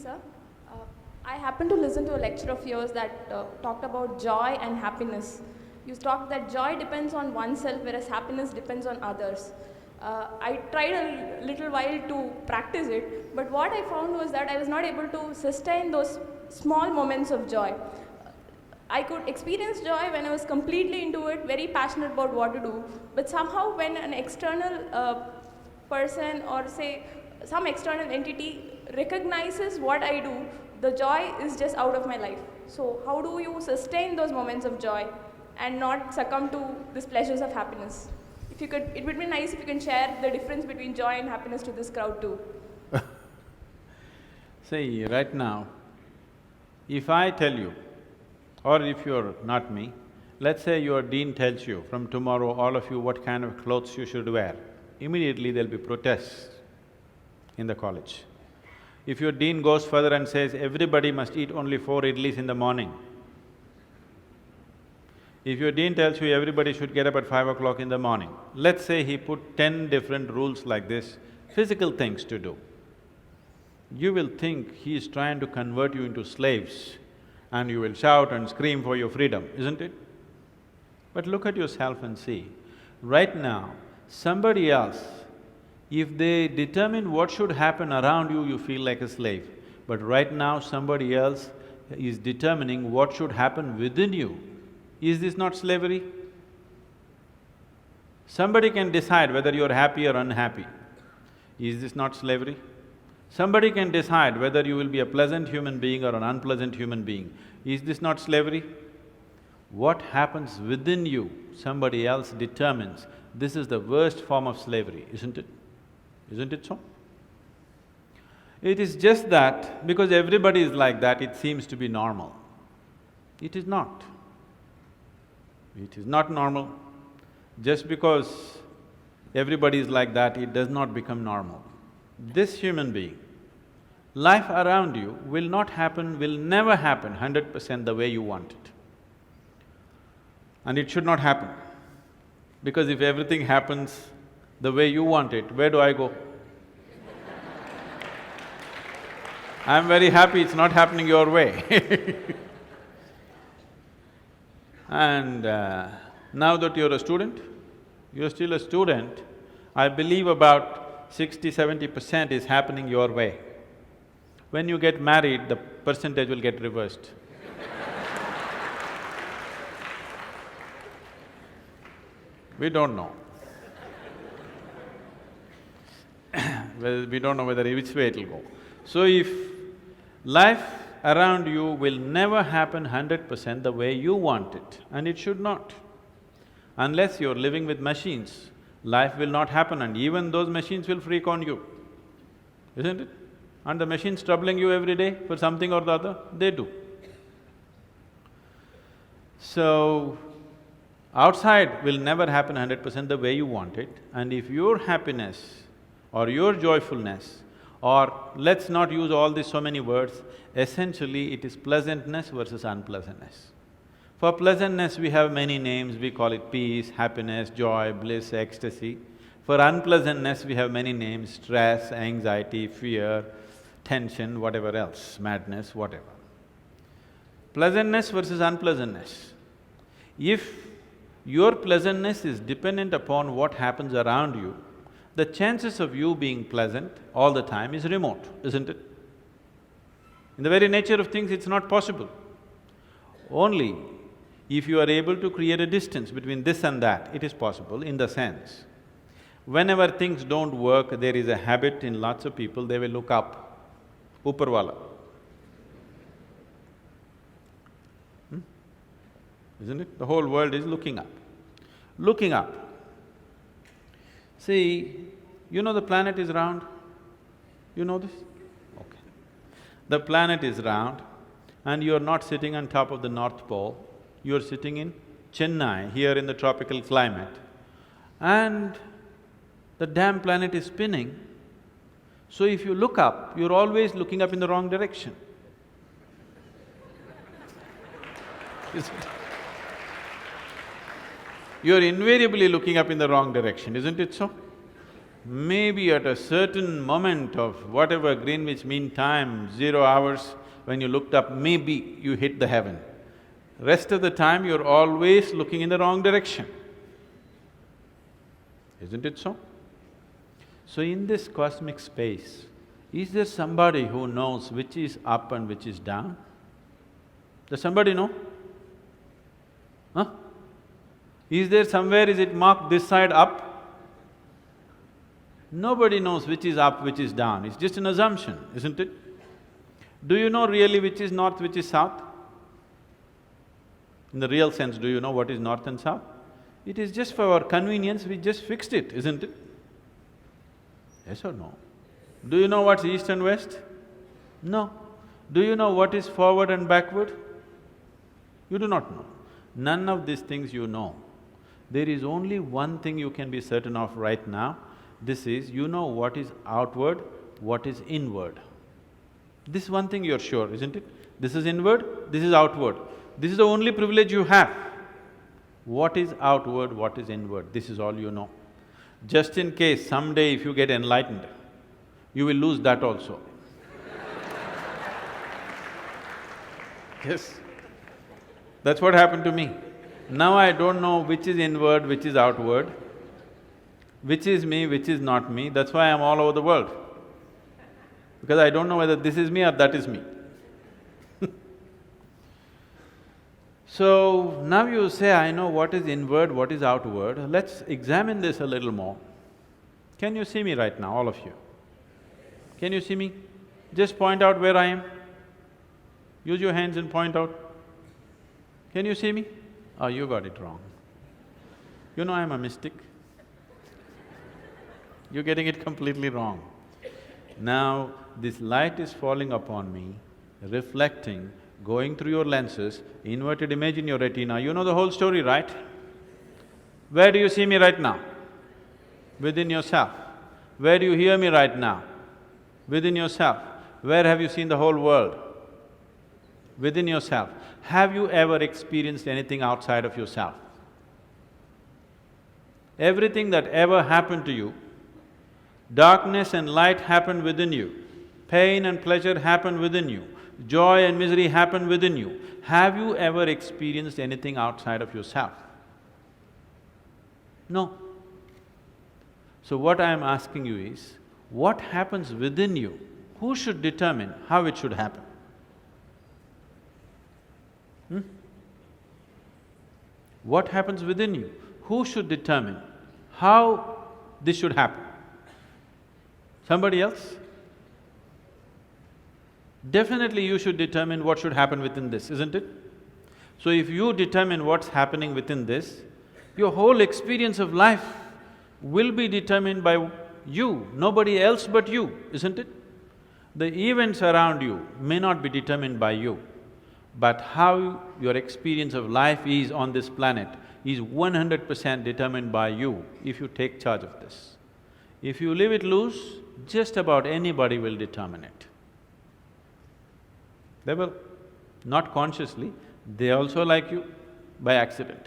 sir. Uh, I happened to listen to a lecture of yours that talked about joy and happiness. You talked that joy depends on oneself, whereas happiness depends on others. I tried a little while to practice it, but what I found was that I was not able to sustain those small moments of joy. I could experience joy when I was completely into it, very passionate about what to do, but somehow when an external person or say some external entity recognizes what I do, the joy is just out of my life. So how do you sustain those moments of joy and not succumb to these pleasures of happiness? If you could, it would be nice if you can share the difference between joy and happiness to this crowd too. See, right now, if I tell you, or if you're not me, let's say your dean tells you, from tomorrow all of you what kind of clothes you should wear, immediately there'll be protests in the college. If your dean goes further and says, everybody must eat only 4 idlis in the morning, if your dean tells you everybody should get up at 5 o'clock in the morning, let's say he put 10 different rules like this, physical things to do, you will think he is trying to convert you into slaves and you will shout and scream for your freedom, isn't it? But look at yourself and see, right now, somebody else, if they determine what should happen around you, you feel like a slave. But right now, somebody else is determining what should happen within you. Is this not slavery? Somebody can decide whether you're happy or unhappy. Is this not slavery? Somebody can decide whether you will be a pleasant human being or an unpleasant human being. Is this not slavery? What happens within you, somebody else determines. This is the worst form of slavery, isn't it? Isn't it so? It is just that because everybody is like that, it seems to be normal. It is not. It is not normal. Just because everybody is like that, it does not become normal. This human being, life around you will not happen, will never happen 100% the way you want it. And it should not happen. Because if everything happens the way you want it, where do I go? I'm very happy it's not happening your way. And now that you're a student, you're still a student, I believe about 60–70% is happening your way. When you get married, the percentage will get reversed. We don't know. Well, we don't know whether which way it'll go. So if life around you will never happen 100% the way you want it, and it should not. Unless you're living with machines, life will not happen and even those machines will freak on you, isn't it? And the machines troubling you every day for something or the other, they do. So, outside will never happen 100% the way you want it, and if your happiness or your joyfulness, or let's not use all these so many words, essentially it is pleasantness versus unpleasantness. For pleasantness we have many names, we call it peace, happiness, joy, bliss, ecstasy. For unpleasantness we have many names, stress, anxiety, fear, tension, whatever else, madness, whatever. Pleasantness versus unpleasantness. If your pleasantness is dependent upon what happens around you, the chances of you being pleasant all the time is remote, isn't it? In the very nature of things, it's not possible. Only if you are able to create a distance between this and that, it is possible in the sense, whenever things don't work, there is a habit in lots of people, they will look up, Upar Isn't it? The whole world is looking up. Looking up. See, you know the planet is round? You know this? Okay. The planet is round and you're not sitting on top of the North Pole, you're sitting in Chennai, here in the tropical climate, and the damn planet is spinning. So if you look up, you're always looking up in the wrong direction. Isn't it? You're invariably looking up in the wrong direction, isn't it so? maybe at a certain moment of whatever Greenwich Mean Time, 0 hours, when you looked up, maybe you hit the heaven. Rest of the time, you're always looking in the wrong direction. Isn't it so? So in this cosmic space, is there somebody who knows which is up and which is down? Does somebody know? Huh? Is there somewhere, is it marked this side up? Nobody knows which is up, which is down, it's just an assumption, isn't it? Do you know really which is north, which is south? In the real sense, do you know what is north and south? It is just for our convenience, we just fixed it, isn't it? Yes or no? Do you know what's east and west? No. Do you know what is forward and backward? You do not know. None of these things you know. There is only one thing you can be certain of right now. This is, you know what is outward, what is inward. This one thing you're sure, isn't it? This is inward, this is outward. This is the only privilege you have. What is outward, what is inward, this is all you know. Just in case someday if you get enlightened, you will lose that also. Yes, that's what happened to me. Now I don't know which is inward, which is outward, which is me, which is not me, that's why I'm all over the world. Because I don't know whether this is me or that is me. So, now you say, I know what is inward, what is outward, let's examine this a little more. Can you see me right now, all of you? Can you see me? Just point out where I am. Use your hands and point out. Can you see me? Oh, you got it wrong. You know I'm a mystic. You're getting it completely wrong. Now, this light is falling upon me, reflecting, going through your lenses, inverted image in your retina, you know the whole story, right? Where do you see me right now? Within yourself. Where do you hear me right now? Within yourself. Where have you seen the whole world? Within yourself. Have you ever experienced anything outside of yourself? Everything that ever happened to you, darkness and light happened within you, pain and pleasure happened within you, joy and misery happen within you. Have you ever experienced anything outside of yourself? No. So what I am asking you is, what happens within you? Who should determine how it should happen? What happens within you? Who should determine how this should happen? Somebody else? Definitely you should determine what should happen within this, isn't it? So if you determine what's happening within this, your whole experience of life will be determined by you, nobody else but you, isn't it? The events around you may not be determined by you, but how your experience of life is on this planet is 100% determined by you if you take charge of this. If you leave it loose, just about anybody will determine it. They will, not consciously, they also like you by accident.